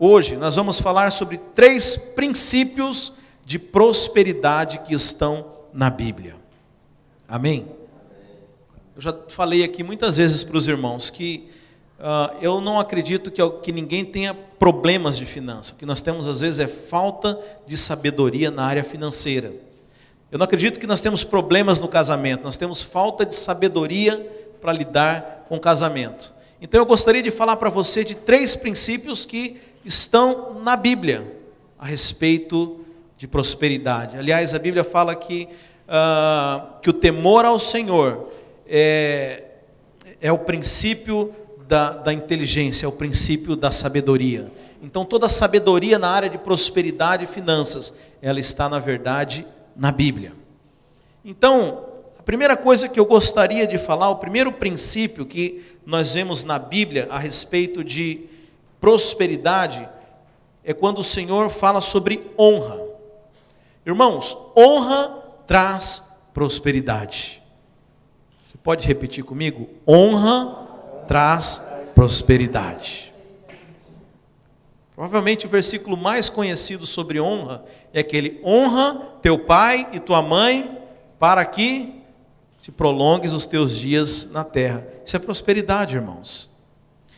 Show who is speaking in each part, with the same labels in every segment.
Speaker 1: Hoje nós vamos falar sobre 3 princípios de prosperidade que estão na Bíblia. Amém? Eu já falei aqui muitas vezes para os irmãos que eu não acredito que ninguém tenha problemas de finança. O que nós temos às vezes é falta de sabedoria na área financeira. Eu não acredito que nós temos problemas no casamento, nós temos falta de sabedoria para lidar com o casamento. Então eu gostaria de falar para você de 3 princípios que estão na Bíblia a respeito de prosperidade. Aliás, a Bíblia fala que o temor ao Senhor é o princípio da inteligência, é o princípio da sabedoria. Então toda a sabedoria na área de prosperidade e finanças, ela está na verdade na Bíblia. Então, a primeira coisa que eu gostaria de falar, o primeiro princípio que nós vemos na Bíblia a respeito de prosperidade, é quando o Senhor fala sobre honra. Irmãos, honra traz prosperidade. Você pode repetir comigo? Honra traz prosperidade. Provavelmente o versículo mais conhecido sobre honra é aquele: honra teu pai e tua mãe, para que te prolongues os teus dias na terra. Isso é prosperidade, irmãos.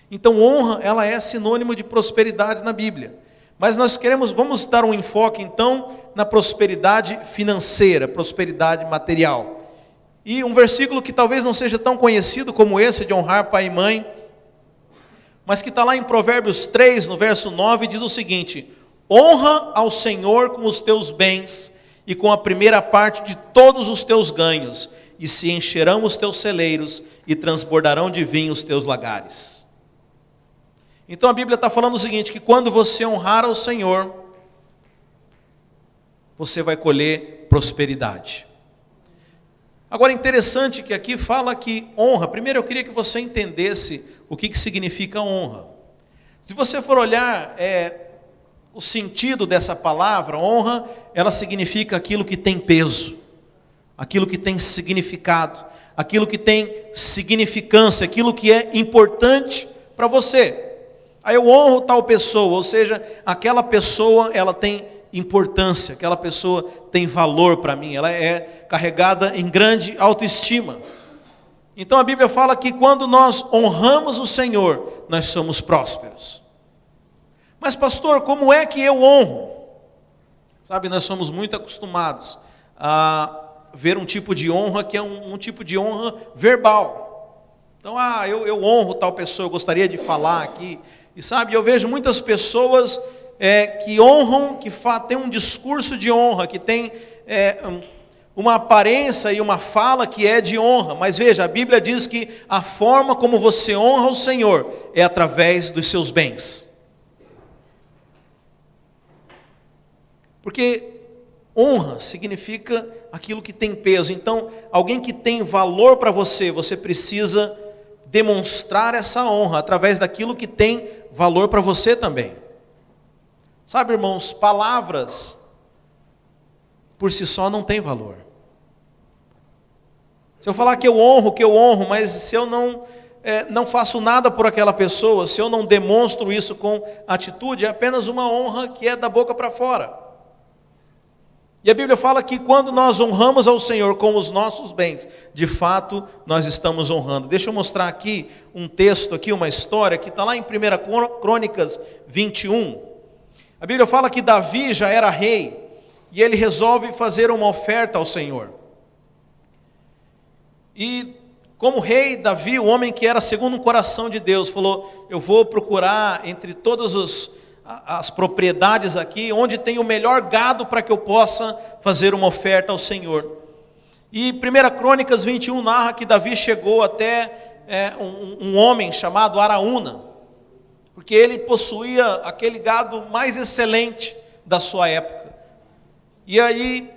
Speaker 1: Então honra, ela é sinônimo de prosperidade na Bíblia. Mas nós vamos dar um enfoque então na prosperidade financeira, prosperidade material. E um versículo que talvez não seja tão conhecido como esse, de honrar pai e mãe, mas que está lá em Provérbios 3, no verso 9, diz o seguinte: honra ao Senhor com os teus bens e com a primeira parte de todos os teus ganhos, e se encherão os teus celeiros e transbordarão de vinho os teus lagares. Então a Bíblia está falando o seguinte, que quando você honrar ao Senhor, você vai colher prosperidade. Agora é interessante que aqui fala que honra, primeiro eu queria que você entendesse o que significa honra. Se você for olhar o sentido dessa palavra, honra, ela significa aquilo que tem peso, aquilo que tem significado, aquilo que tem significância, aquilo que é importante para você. Aí eu honro tal pessoa, ou seja, aquela pessoa ela tem importância, aquela pessoa tem valor para mim, ela é carregada em grande autoestima. Então a Bíblia fala que quando nós honramos o Senhor, nós somos prósperos. Mas pastor, como é que eu honro? Sabe, nós somos muito acostumados a ver um tipo de honra que é um tipo de honra verbal. Então, eu honro tal pessoa, eu gostaria de falar aqui. E sabe, eu vejo muitas pessoas que honram, que têm um discurso de honra, que tem uma aparência e uma fala que é de honra. Mas veja, a Bíblia diz que a forma como você honra o Senhor é através dos seus bens. Porque honra significa aquilo que tem peso. Então, alguém que tem valor para você, você precisa demonstrar essa honra através daquilo que tem valor para você também. Sabe, irmãos, palavras por si só não têm valor. Se eu falar que eu honro, mas se eu não faço nada por aquela pessoa, se eu não demonstro isso com atitude, é apenas uma honra que é da boca para fora. E a Bíblia fala que quando nós honramos ao Senhor com os nossos bens, de fato nós estamos honrando. Deixa eu mostrar aqui um texto, aqui uma história, que está lá em 1 Crônicas 21. A Bíblia fala que Davi já era rei, e ele resolve fazer uma oferta ao Senhor. E como rei, Davi, o homem que era segundo o coração de Deus, falou: eu vou procurar entre todas as propriedades aqui, onde tem o melhor gado para que eu possa fazer uma oferta ao Senhor. E 1 Crônicas 21 narra que Davi chegou até um homem chamado Araúna, porque ele possuía aquele gado mais excelente da sua época. E aí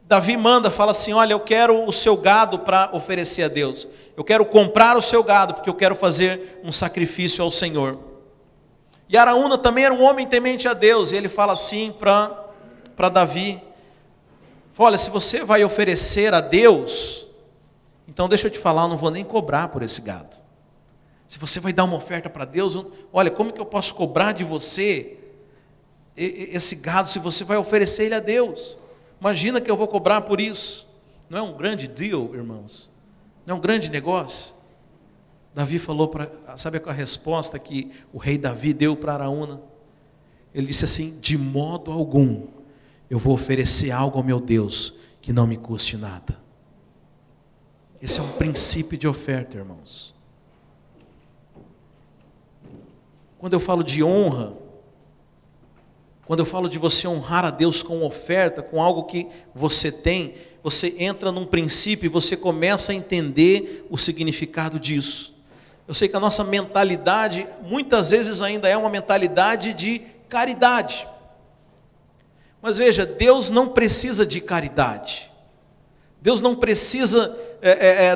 Speaker 1: Davi fala assim: olha, eu quero o seu gado para oferecer a Deus, eu quero comprar o seu gado, porque eu quero fazer um sacrifício ao Senhor. E Araúna também era um homem temente a Deus, e ele fala assim para Davi: olha, se você vai oferecer a Deus, então deixa eu te falar, eu não vou nem cobrar por esse gado. Se você vai dar uma oferta para Deus, olha, como que eu posso cobrar de você esse gado se você vai oferecer ele a Deus. Imagina que eu vou cobrar por isso. Não é um grande deal, irmãos? Não é um grande negócio? Davi falou, sabe qual a resposta que o rei Davi deu para Araúna? Ele disse assim: de modo algum eu vou oferecer algo ao meu Deus que não me custe nada. Esse é um princípio de oferta, irmãos. Quando eu falo de honra, quando eu falo de você honrar a Deus com oferta, com algo que você tem, você entra num princípio e você começa a entender o significado disso. Eu sei que a nossa mentalidade, muitas vezes ainda é uma mentalidade de caridade. Mas veja, Deus não precisa de caridade. Deus não precisa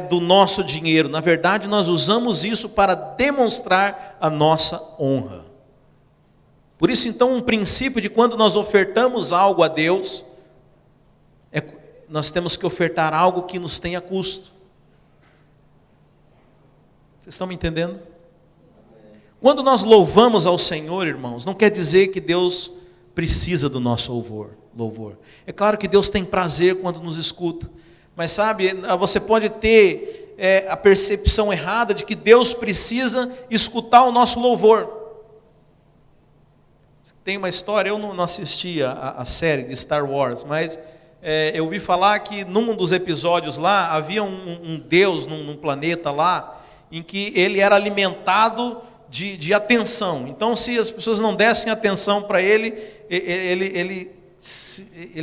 Speaker 1: do nosso dinheiro. Na verdade, nós usamos isso para demonstrar a nossa honra. Por isso, então, um princípio de quando nós ofertamos algo a Deus, nós temos que ofertar algo que nos tenha custo. Vocês estão me entendendo? Quando nós louvamos ao Senhor, irmãos, não quer dizer que Deus precisa do nosso louvor. É claro que Deus tem prazer quando nos escuta. Mas sabe, você pode ter a percepção errada de que Deus precisa escutar o nosso louvor. Tem uma história, eu não assisti a série de Star Wars, mas eu ouvi falar que num dos episódios lá, havia um Deus num planeta lá, em que ele era alimentado de atenção. Então, se as pessoas não dessem atenção para ele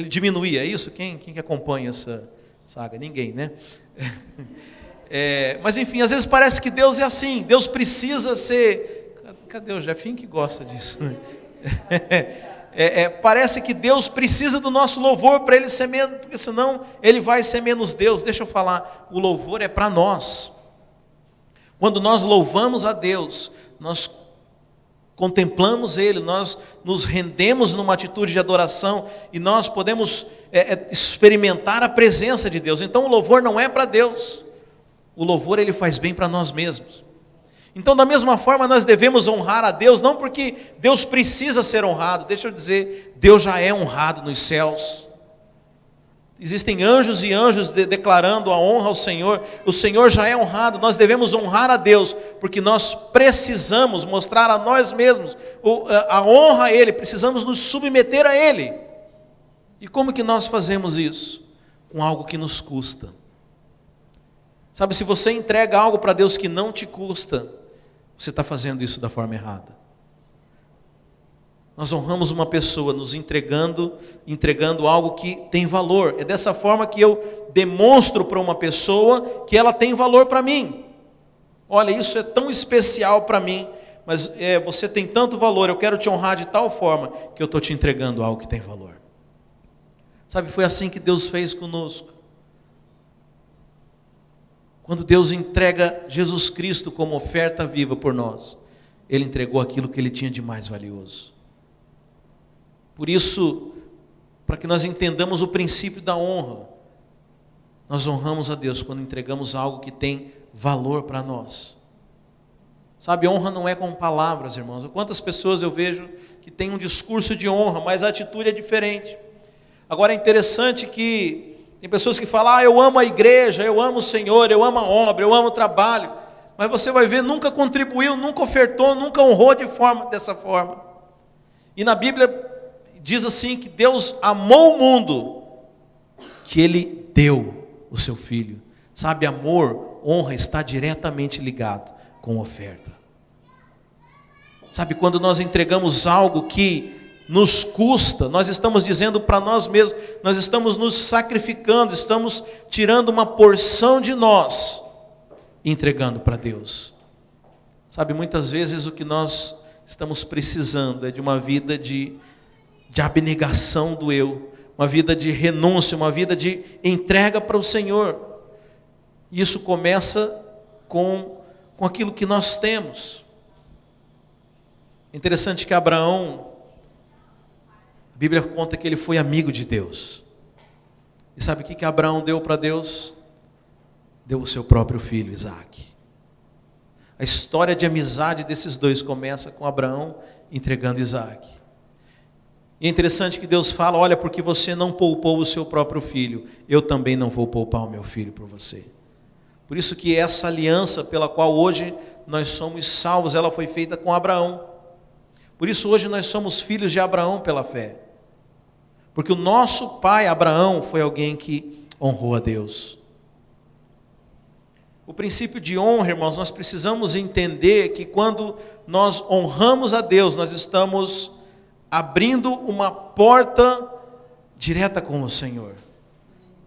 Speaker 1: diminuía. É isso? Quem que acompanha essa saga? Ninguém, né? Mas enfim, às vezes parece que Deus é assim. Deus precisa ser... Cadê o Jefinho que gosta disso? Parece que Deus precisa do nosso louvor para ele ser menos, porque senão ele vai ser menos Deus. Deixa eu falar, o louvor é para nós. Quando nós louvamos a Deus, nós contemplamos Ele, nós nos rendemos numa atitude de adoração e nós podemos experimentar a presença de Deus. Então o louvor não é para Deus, o louvor ele faz bem para nós mesmos. Então da mesma forma nós devemos honrar a Deus, não porque Deus precisa ser honrado. Deixa eu dizer, Deus já é honrado nos céus. Existem anjos e anjos declarando a honra ao Senhor. O Senhor já é honrado. Nós devemos honrar a Deus, porque nós precisamos mostrar a nós mesmos a honra a Ele. Precisamos nos submeter a Ele. E como que nós fazemos isso? Com algo que nos custa. Sabe, se você entrega algo para Deus que não te custa, você está fazendo isso da forma errada. Nós honramos uma pessoa nos entregando algo que tem valor. É dessa forma que eu demonstro para uma pessoa que ela tem valor para mim. Olha, isso é tão especial para mim, mas você tem tanto valor, eu quero te honrar de tal forma que eu estou te entregando algo que tem valor. Sabe, foi assim que Deus fez conosco. Quando Deus entrega Jesus Cristo como oferta viva por nós, Ele entregou aquilo que Ele tinha de mais valioso. Por isso, para que nós entendamos o princípio da honra, nós honramos a Deus quando entregamos algo que tem valor para nós. Sabe, honra não é com palavras, irmãos. Quantas pessoas eu vejo que têm um discurso de honra, mas a atitude é diferente. Agora é interessante que tem pessoas que falam, eu amo a igreja, eu amo o Senhor, eu amo a obra, eu amo o trabalho. Mas você vai ver, nunca contribuiu, nunca ofertou, nunca honrou dessa forma. E na Bíblia diz assim que Deus amou o mundo, que Ele deu o seu Filho. Sabe, amor, honra está diretamente ligado com oferta. Sabe, quando nós entregamos algo que nos custa, nós estamos dizendo para nós mesmos, nós estamos nos sacrificando, estamos tirando uma porção de nós e entregando para Deus. Sabe, muitas vezes o que nós estamos precisando é de uma vida de abnegação do eu, uma vida de renúncia, uma vida de entrega para o Senhor. E isso começa com aquilo que nós temos. É interessante que Abraão, a Bíblia conta que ele foi amigo de Deus. E sabe o que Abraão deu para Deus? Deu o seu próprio filho, Isaque. A história de amizade desses dois começa com Abraão entregando Isaque. E é interessante que Deus fala, olha, porque você não poupou o seu próprio filho, eu também não vou poupar o meu filho por você. Por isso que essa aliança pela qual hoje nós somos salvos, ela foi feita com Abraão. Por isso hoje nós somos filhos de Abraão pela fé. Porque o nosso pai Abraão foi alguém que honrou a Deus. O princípio de honra, irmãos, nós precisamos entender que quando nós honramos a Deus, nós estamos abrindo uma porta direta com o Senhor.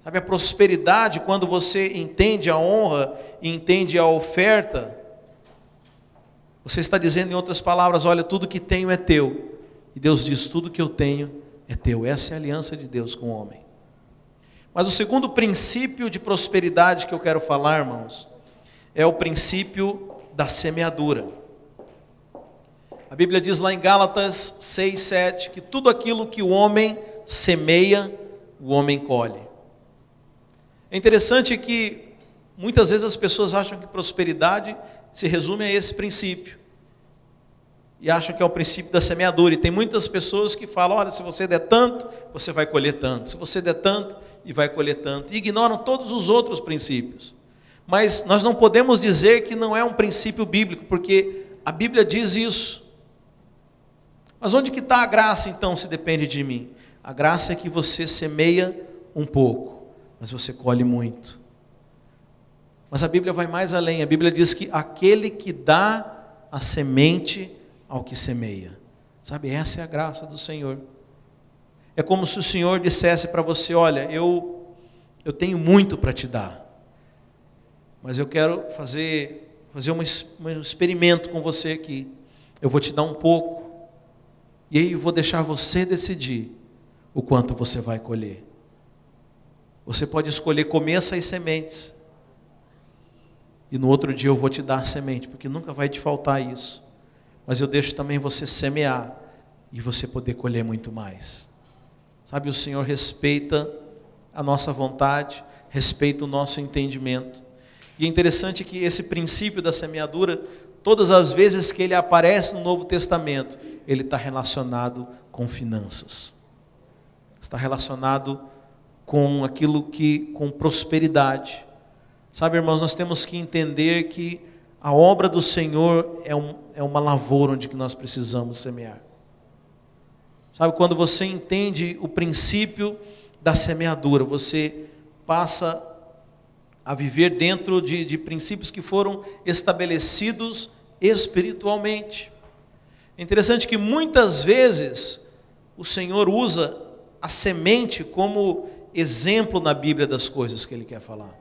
Speaker 1: Sabe, a prosperidade, quando você entende a honra e entende a oferta, você está dizendo em outras palavras, olha, tudo que tenho é teu. E Deus diz, tudo que eu tenho é teu. Essa é a aliança de Deus com o homem. Mas o segundo princípio de prosperidade que eu quero falar, irmãos, é o princípio da semeadura. A Bíblia diz lá em Gálatas 6, 7, que tudo aquilo que o homem semeia, o homem colhe. É interessante que muitas vezes as pessoas acham que prosperidade se resume a esse princípio. E acham que é o princípio da semeadura. E tem muitas pessoas que falam, olha, se você der tanto, você vai colher tanto. Se você der tanto, e vai colher tanto. E ignoram todos os outros princípios. Mas nós não podemos dizer que não é um princípio bíblico, porque a Bíblia diz isso. Mas onde que está a graça então, se depende de mim? A graça é que você semeia um pouco, mas você colhe muito. Mas a Bíblia vai mais além. A Bíblia diz que aquele que dá a semente ao que semeia. Sabe, essa é a graça do Senhor. É como se o Senhor dissesse para você, olha, eu tenho muito para te dar, mas eu quero fazer um experimento com você aqui. Eu vou te dar um pouco, e aí eu vou deixar você decidir o quanto você vai colher. Você pode escolher comer essas sementes, e no outro dia eu vou te dar semente, porque nunca vai te faltar isso. Mas eu deixo também você semear, e você poder colher muito mais. Sabe, o Senhor respeita a nossa vontade, respeita o nosso entendimento. E é interessante que esse princípio da semeadura, todas as vezes que ele aparece no Novo Testamento, ele está relacionado com finanças. Está relacionado com aquilo com prosperidade. Sabe, irmãos, nós temos que entender que a obra do Senhor é uma lavoura onde que nós precisamos semear. Sabe, quando você entende o princípio da semeadura, você passa a viver dentro de princípios que foram estabelecidos espiritualmente. É interessante que muitas vezes o Senhor usa a semente como exemplo na Bíblia das coisas que Ele quer falar.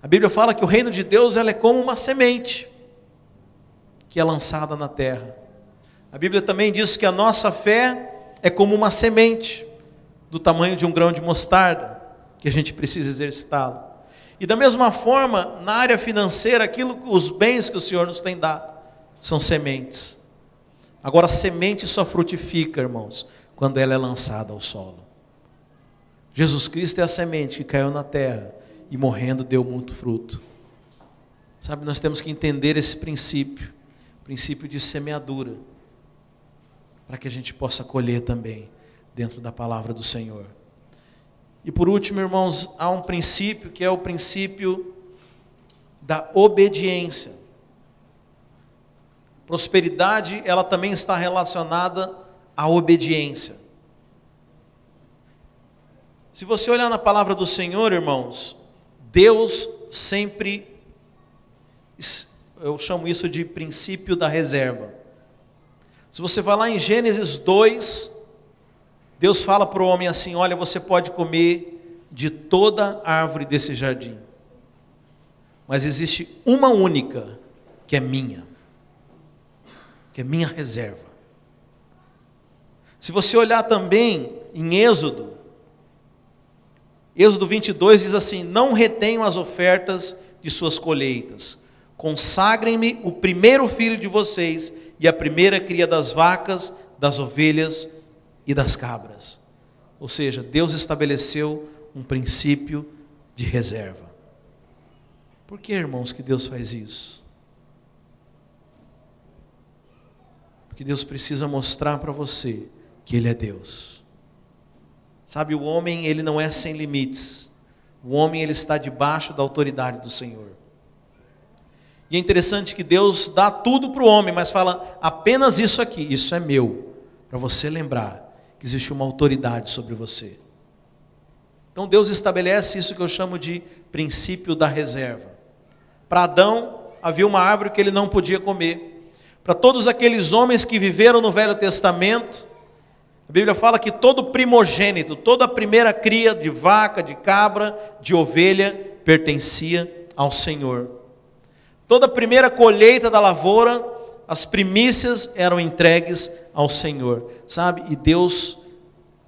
Speaker 1: A Bíblia fala que o reino de Deus ela é como uma semente que é lançada na terra. A Bíblia também diz que a nossa fé é como uma semente do tamanho de um grão de mostarda, que a gente precisa exercitá-lo. E da mesma forma, na área financeira, os bens que o Senhor nos tem dado, são sementes. Agora, a semente só frutifica, irmãos, quando ela é lançada ao solo. Jesus Cristo é a semente que caiu na terra e morrendo deu muito fruto. Sabe, nós temos que entender esse princípio de semeadura, para que a gente possa colher também dentro da palavra do Senhor. E por último, irmãos, há um princípio que é o princípio da obediência. Prosperidade, ela também está relacionada à obediência. Se você olhar na palavra do Senhor, irmãos, Deus sempre, eu chamo isso de princípio da reserva. Se você vai lá em Gênesis 2, Deus fala para o homem assim, olha, você pode comer de toda árvore desse jardim, mas existe uma única que é minha reserva. Se você olhar também em Êxodo 22 diz assim, não retenham as ofertas de suas colheitas, consagrem-me o primeiro filho de vocês e a primeira cria das vacas, das ovelhas e das cabras. Ou seja, Deus estabeleceu um princípio de reserva. Por que, irmãos, que Deus faz isso? Porque Deus precisa mostrar para você que Ele é Deus. Sabe, o homem, ele não é sem limites. O homem, ele está debaixo da autoridade do Senhor. E é interessante que Deus dá tudo para o homem, mas fala, apenas isso aqui, isso é meu. Para você lembrar que existe uma autoridade sobre você. Então Deus estabelece isso que eu chamo de princípio da reserva. Para Adão, havia uma árvore que ele não podia comer. Para todos aqueles homens que viveram no Velho Testamento, a Bíblia fala que todo primogênito, toda a primeira cria de vaca, de cabra, de ovelha, pertencia ao Senhor. Toda a primeira colheita da lavoura, as primícias eram entregues ao Senhor. Sabe? E Deus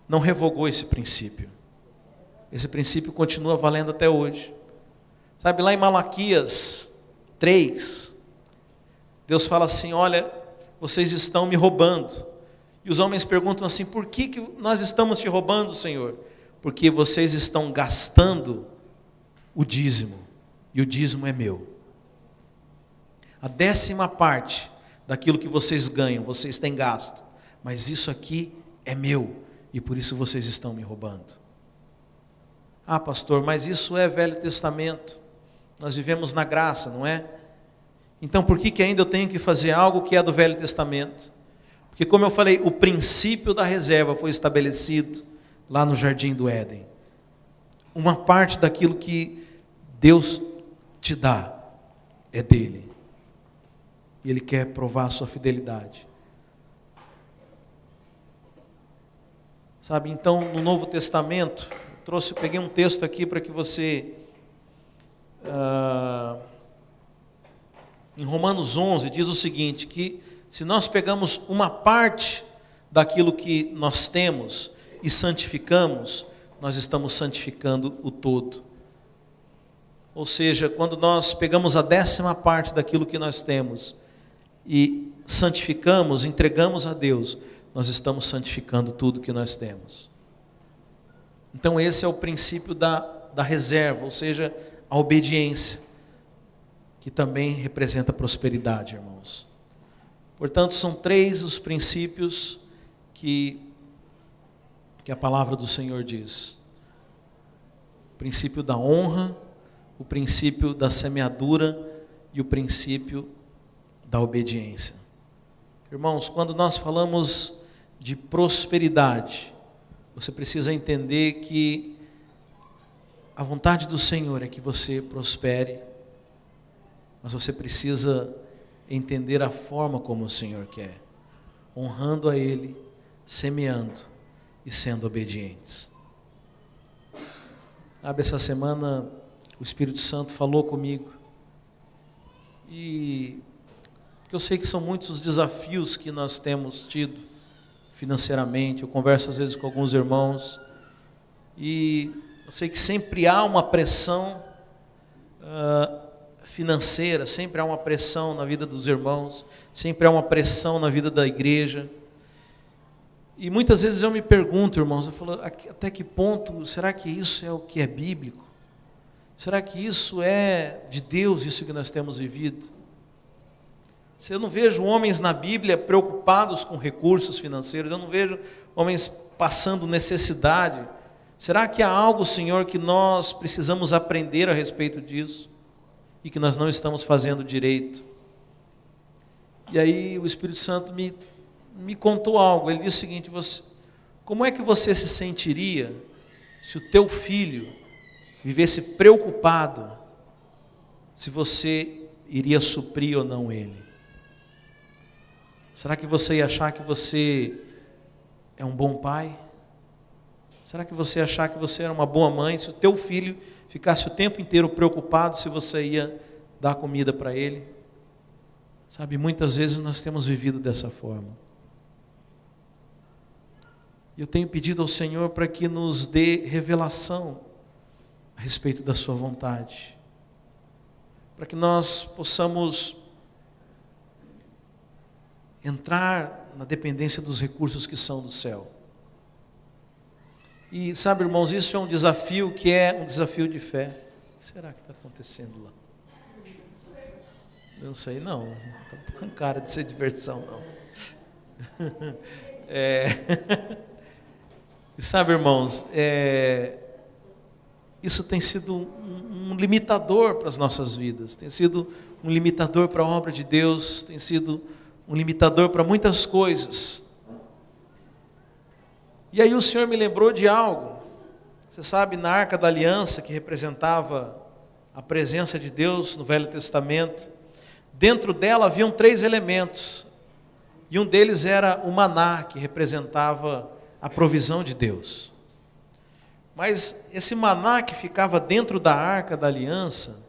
Speaker 1: não revogou esse princípio. Esse princípio continua valendo até hoje. Sabe, lá em Malaquias 3, Deus fala assim, olha, vocês estão me roubando. E os homens perguntam assim, por que nós estamos te roubando, Senhor? Porque vocês estão gastando o dízimo, e o dízimo é meu. A 10ª parte daquilo que vocês ganham, vocês têm gasto, mas isso aqui é meu, e por isso vocês estão me roubando. Ah, pastor, mas isso é Velho Testamento, nós vivemos na graça, não é? Então por que ainda eu tenho que fazer algo que é do Velho Testamento? Porque como eu falei, o princípio da reserva foi estabelecido lá no Jardim do Éden. Uma parte daquilo que Deus te dá é dele. E Ele quer provar a sua fidelidade. Sabe, então no Novo Testamento, peguei um texto aqui para que você... em Romanos 11 diz o seguinte, que se nós pegamos uma parte daquilo que nós temos e santificamos, nós estamos santificando o todo. Ou seja, quando nós pegamos a 10ª parte daquilo que nós temos e santificamos, entregamos a Deus, nós estamos santificando tudo que nós temos. Então esse é o princípio da reserva, ou seja, a obediência, que também representa prosperidade, irmãos. Portanto, são 3 os princípios que a palavra do Senhor diz. O princípio da honra, o princípio da semeadura e o princípio da obediência. Irmãos, quando nós falamos de prosperidade, você precisa entender que a vontade do Senhor é que você prospere, mas você precisa entender a forma como o Senhor quer, honrando a Ele, semeando e sendo obedientes. Sabe, essa semana o Espírito Santo falou comigo, e eu sei que são muitos os desafios que nós temos tido financeiramente. Eu converso às vezes com alguns irmãos, e eu sei que sempre há uma pressão financeira, sempre há uma pressão na vida dos irmãos, sempre há uma pressão na vida da igreja. E muitas vezes eu me pergunto, irmãos, eu falo, até que ponto, será que isso é o que é bíblico? Será que isso é de Deus, isso que nós temos vivido? Se eu não vejo homens na Bíblia preocupados com recursos financeiros, eu não vejo homens passando necessidade, será que há algo, Senhor, que nós precisamos aprender a respeito disso? E que nós não estamos fazendo direito? E aí o Espírito Santo me contou algo. Ele disse o seguinte, como é que você se sentiria se o teu filho vivesse preocupado se você iria suprir ou não ele? Será que você ia achar que você é um bom pai? Será que você ia achar que você era uma boa mãe se o teu filho ficasse o tempo inteiro preocupado se você ia dar comida para ele? Sabe, muitas vezes nós temos vivido dessa forma. Eu tenho pedido ao Senhor para que nos dê revelação a respeito da sua vontade, para que nós possamos entrar na dependência dos recursos que são do céu. E sabe, irmãos, isso é um desafio que é um desafio de fé. O que será que está acontecendo lá? Eu não sei, não. Está com cara de ser diversão, não. sabe, irmãos, isso tem sido um limitador para as nossas vidas, tem sido um limitador para a obra de Deus, tem sido um limitador para muitas coisas. E aí o Senhor me lembrou de algo. Você sabe, na Arca da Aliança, que representava a presença de Deus no Velho Testamento, dentro dela haviam 3 elementos, e um deles era o maná, que representava a provisão de Deus. Mas esse maná que ficava dentro da Arca da Aliança,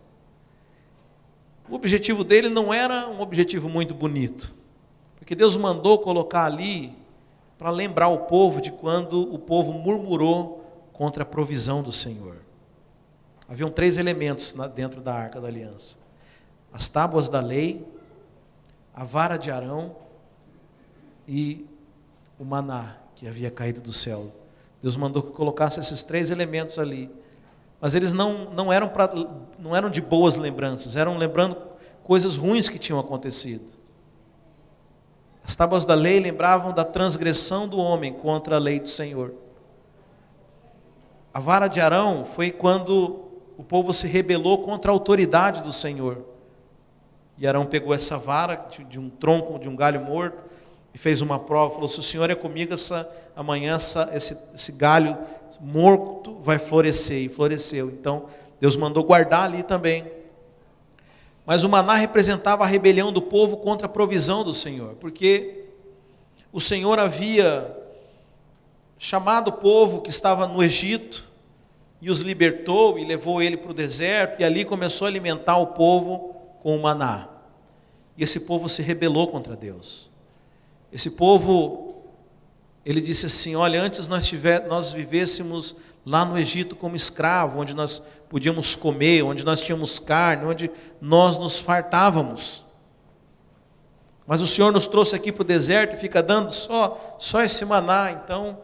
Speaker 1: o objetivo dele não era um objetivo muito bonito, porque Deus mandou colocar ali para lembrar o povo de quando o povo murmurou contra a provisão do Senhor. Haviam 3 elementos dentro da Arca da Aliança: as tábuas da lei, a vara de Arão e o maná que havia caído do céu. Deus mandou que colocasse esses 3 elementos ali, mas eles não eram de boas lembranças, eram lembrando coisas ruins que tinham acontecido. As tábuas da lei lembravam da transgressão do homem contra a lei do Senhor. A vara de Arão foi quando o povo se rebelou contra a autoridade do Senhor. E Arão pegou essa vara de um tronco, de um galho morto, e fez uma prova, falou: se o Senhor é comigo, amanhã esse galho morto vai florescer, e floresceu. Então Deus mandou guardar ali também. Mas o maná representava a rebelião do povo contra a provisão do Senhor, porque o Senhor havia chamado o povo que estava no Egito, e os libertou e levou ele para o deserto, e ali começou a alimentar o povo com o maná. E esse povo se rebelou contra Deus. Esse povo, ele disse assim: olha, antes nós vivêssemos lá no Egito como escravo, onde nós podíamos comer, onde nós tínhamos carne, onde nós nos fartávamos. Mas o Senhor nos trouxe aqui para o deserto e fica dando só esse maná. Então,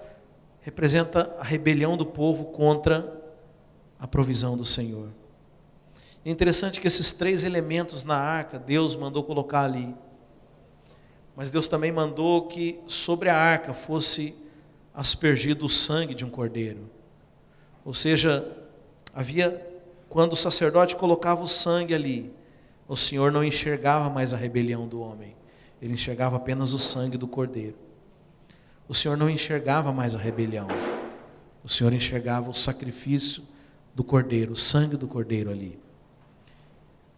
Speaker 1: representa a rebelião do povo contra a provisão do Senhor. É interessante que esses 3 elementos na arca, Deus mandou colocar ali. Mas Deus também mandou que sobre a arca fosse aspergido o sangue de um cordeiro. Ou seja, quando o sacerdote colocava o sangue ali, o Senhor não enxergava mais a rebelião do homem, ele enxergava apenas o sangue do cordeiro. O Senhor não enxergava mais a rebelião, o Senhor enxergava o sacrifício do cordeiro, o sangue do cordeiro ali.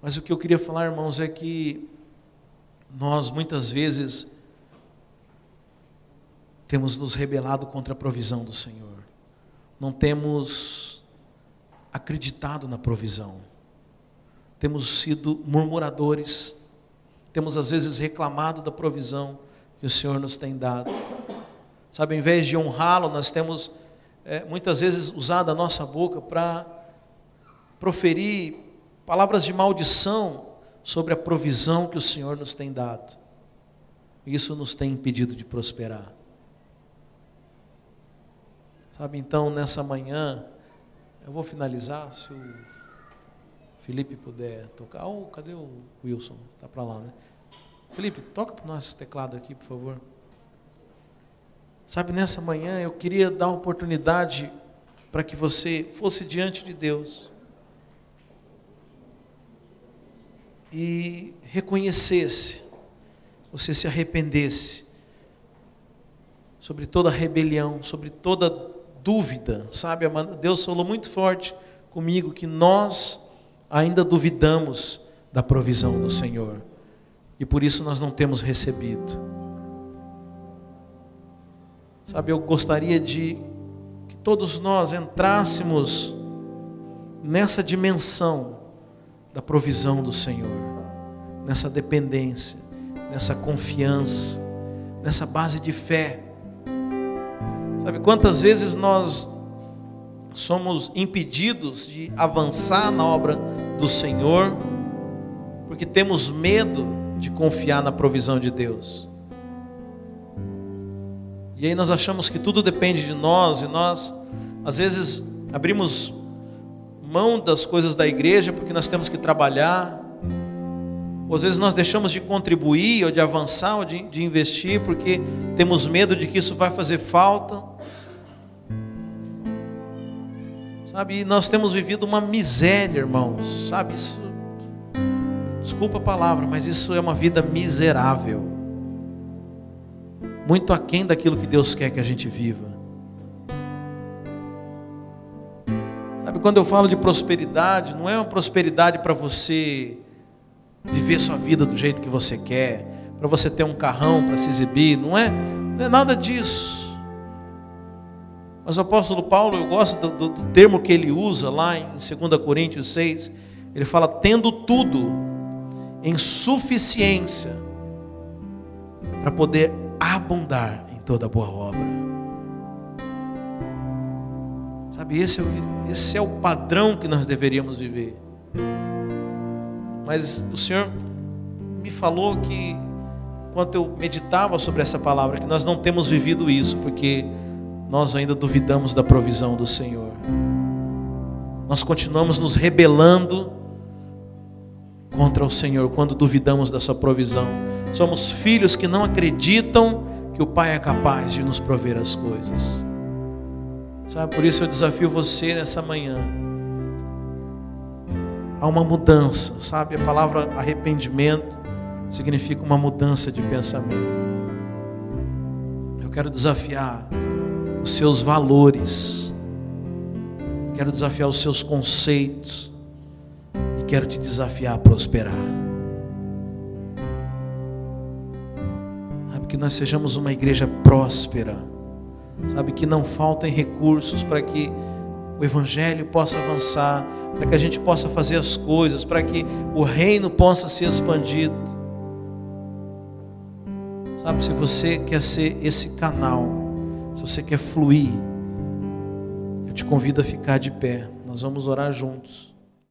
Speaker 1: Mas o que eu queria falar, irmãos, é que nós muitas vezes temos nos rebelado contra a provisão do Senhor. Não temos acreditado na provisão. Temos sido murmuradores. Temos às vezes reclamado da provisão que o Senhor nos tem dado. Sabe, ao invés de honrá-lo, nós temos muitas vezes usado a nossa boca para proferir palavras de maldição sobre a provisão que o Senhor nos tem dado. Isso nos tem impedido de prosperar. Sabe, então, nessa manhã, eu vou finalizar, se o Felipe puder tocar. Cadê o Wilson? Está para lá, né? Felipe, toca para nós esse teclado aqui, por favor. Sabe, nessa manhã, eu queria dar uma oportunidade para que você fosse diante de Deus e reconhecesse, você se arrependesse sobre toda rebelião, sobre toda dúvida, sabe? Deus falou muito forte comigo que nós ainda duvidamos da provisão do Senhor e por isso nós não temos recebido. Sabe, eu gostaria de que todos nós entrássemos nessa dimensão da provisão do Senhor, nessa dependência, nessa confiança, nessa base de fé. Sabe, quantas vezes nós somos impedidos de avançar na obra do Senhor, porque temos medo de confiar na provisão de Deus. E aí nós achamos que tudo depende de nós, e nós, às vezes, abrimos mão das coisas da igreja, porque nós temos que trabalhar, ou às vezes nós deixamos de contribuir, ou de avançar, ou de investir, porque temos medo de que isso vai fazer falta. Sabe, e nós temos vivido uma miséria, irmãos. Sabe, isso, desculpa a palavra, mas isso é uma vida miserável. Muito aquém daquilo que Deus quer que a gente viva. Sabe, quando eu falo de prosperidade, não é uma prosperidade para você viver sua vida do jeito que você quer, para você ter um carrão para se exibir, não é nada disso. Mas o apóstolo Paulo, eu gosto do termo que ele usa lá em 2 Coríntios 6, ele fala: tendo tudo em suficiência para poder abundar em toda boa obra. Sabe, esse é o padrão que nós deveríamos viver. Mas o Senhor me falou que, enquanto eu meditava sobre essa palavra, que nós não temos vivido isso, porque nós ainda duvidamos da provisão do Senhor. Nós continuamos nos rebelando contra o Senhor quando duvidamos da sua provisão. Somos filhos que não acreditam que o Pai é capaz de nos prover as coisas. Sabe, por isso eu desafio você nessa manhã. Há uma mudança, sabe? A palavra arrependimento significa uma mudança de pensamento. Eu quero desafiar os seus valores, quero desafiar os seus conceitos e quero te desafiar a prosperar. Sabe, que nós sejamos uma igreja próspera, sabe, que não faltem recursos para que o evangelho possa avançar, para que a gente possa fazer as coisas, para que o reino possa ser expandido. Sabe, se você quer ser esse canal, se você quer fluir, eu te convido a ficar de pé. Nós vamos orar juntos.